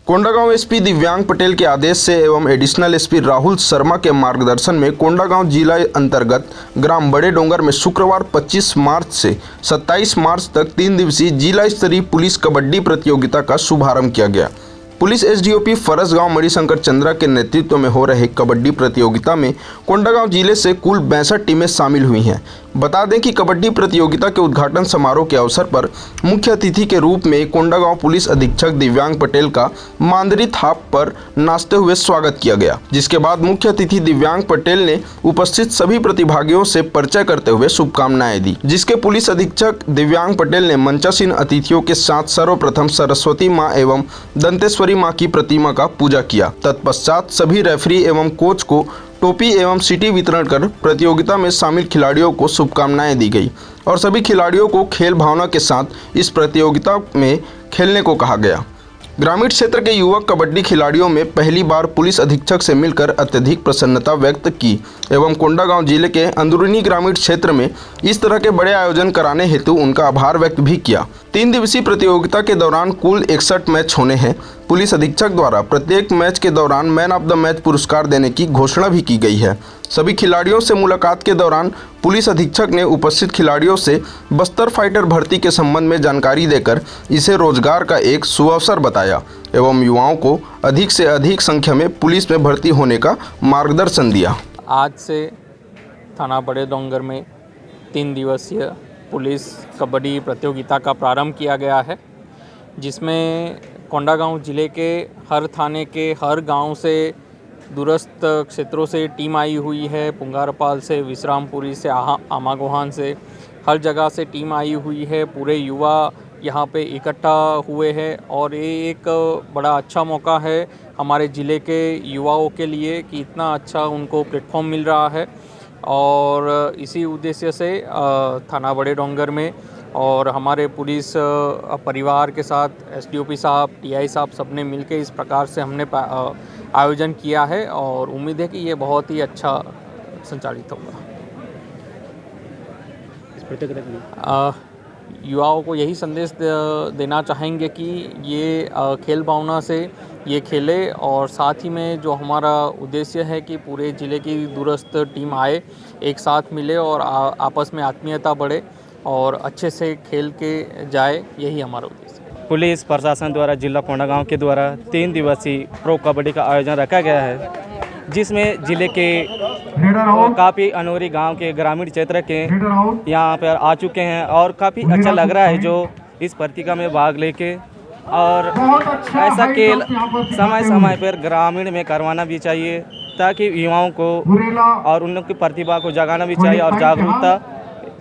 Kondagaon SP दिव्यांग पटेल के आदेश से एवं एडिशनल एसपी राहुल शर्मा के मार्गदर्शन में कोंडागांव जिला अंतर्गत ग्राम बड़े डोंगर में शुक्रवार 25 मार्च से 27 मार्च तक 3 दिवसीय जिला स्तरीय पुलिस कबड्डी प्रतियोगिता का शुभारंभ किया गया। पुलिस एसडीओपी फरसगांव मणिशंकर चंद्रा के नेतृत्व में हो रहे कबड्डी प्रतियोगिता में कोंडागांव जिले से कुल 62 टीमें शामिल हुई हैं। बता दें कि कबड्डी प्रतियोगिता के उद्घाटन समारोह के अवसर पर मुख्य अतिथि के रूप में कोंडागांव पुलिस अधीक्षक दिव्यांग पटेल का मांदरी थाप पर नाचते हुए स्वागत किया गया, जिसके बाद मुख्य अतिथि दिव्यांग पटेल ने उपस्थित सभी प्रतिभागियों से परिचय करते हुए शुभकामनाएं दी, जिसके पुलिस अधीक्षक दिव्यांग पटेल ने मंचासीन अतिथियों के साथ सर्वप्रथम सरस्वती माँ एवं दंतेश्वरी माँ की प्रतिमा का पूजा किया। तत्पश्चात सभी रेफरी एवं कोच को टोपी एवं सीटी वितरण कर प्रतियोगिता में शामिल खिलाड़ियों को शुभकामनाएं दी गई और सभी खिलाड़ियों को खेल भावना के साथ इस प्रतियोगिता में खेलने को कहा गया। ग्रामीण क्षेत्र के युवक कबड्डी खिलाड़ियों में पहली बार पुलिस अधीक्षक से मिलकर अत्यधिक प्रसन्नता व्यक्त की एवं कोंडागांव जिले के अंदरूनी ग्रामीण क्षेत्र में इस तरह के बड़े आयोजन कराने हेतु उनका आभार व्यक्त भी किया। 3 दिवसीय प्रतियोगिता के दौरान कुल 61 मैच होने हैं। पुलिस अधीक्षक द्वारा प्रत्येक मैच के दौरान मैन ऑफ द मैच पुरस्कार देने की घोषणा भी की गई है। सभी खिलाड़ियों से मुलाकात के दौरान पुलिस अधीक्षक ने उपस्थित खिलाड़ियों से बस्तर फाइटर भर्ती के संबंध में जानकारी देकर इसे रोजगार का एक सुअवसर बताया एवं युवाओं को अधिक से अधिक संख्या में पुलिस में भर्ती होने का मार्गदर्शन दिया। आज से थाना बड़े डोंगर में 3 दिवसीय पुलिस कबड्डी प्रतियोगिता का प्रारंभ किया गया है, जिसमें कोंडागांव जिले के हर थाने के हर गांव से दूरस्थ क्षेत्रों से टीम आई हुई है। पुंगारपाल से, विश्रामपुरी से, आमागोहान से, हर जगह से टीम आई हुई है। पूरे युवा यहाँ पे इकट्ठा हुए हैं और ये एक बड़ा अच्छा मौका है हमारे ज़िले के युवाओं के लिए कि इतना अच्छा उनको प्लेटफॉर्म मिल रहा है। और इसी उद्देश्य से थाना बड़े डोंगर में और हमारे पुलिस परिवार के साथ एसडीओपी साहब, टीआई साहब सबने मिलकर इस प्रकार से हमने आयोजन किया है और उम्मीद है कि ये बहुत ही अच्छा संचालित होगा। युवाओं को यही संदेश देना चाहेंगे कि ये खेल भावना से ये खेले और साथ ही में जो हमारा उद्देश्य है कि पूरे ज़िले की दूरस्थ टीम आए, एक साथ मिले और आपस में आत्मीयता बढ़े और अच्छे से खेल के जाए, यही हमारा उद्देश्य है। पुलिस प्रशासन द्वारा जिला कोंडागांव के द्वारा 3 दिवसीय प्रो कबड्डी का आयोजन रखा गया है, जिसमें जिले के काफ़ी अनोरी गांव के ग्रामीण क्षेत्र के यहाँ पर आ चुके हैं और काफ़ी अच्छा लग रहा है जो इस प्रतियोगिता में भाग लेके। और ऐसा खेल समय समय पर ग्रामीण में करवाना भी चाहिए ताकि युवाओं को और उन लोग की प्रतिभा को जगाना भी चाहिए और जागरूकता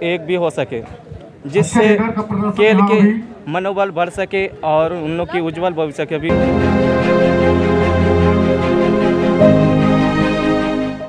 एक भी हो सके, जिससे खेल के मनोबल बढ़ सके और उन लोग की उज्जवल भविष्य के भी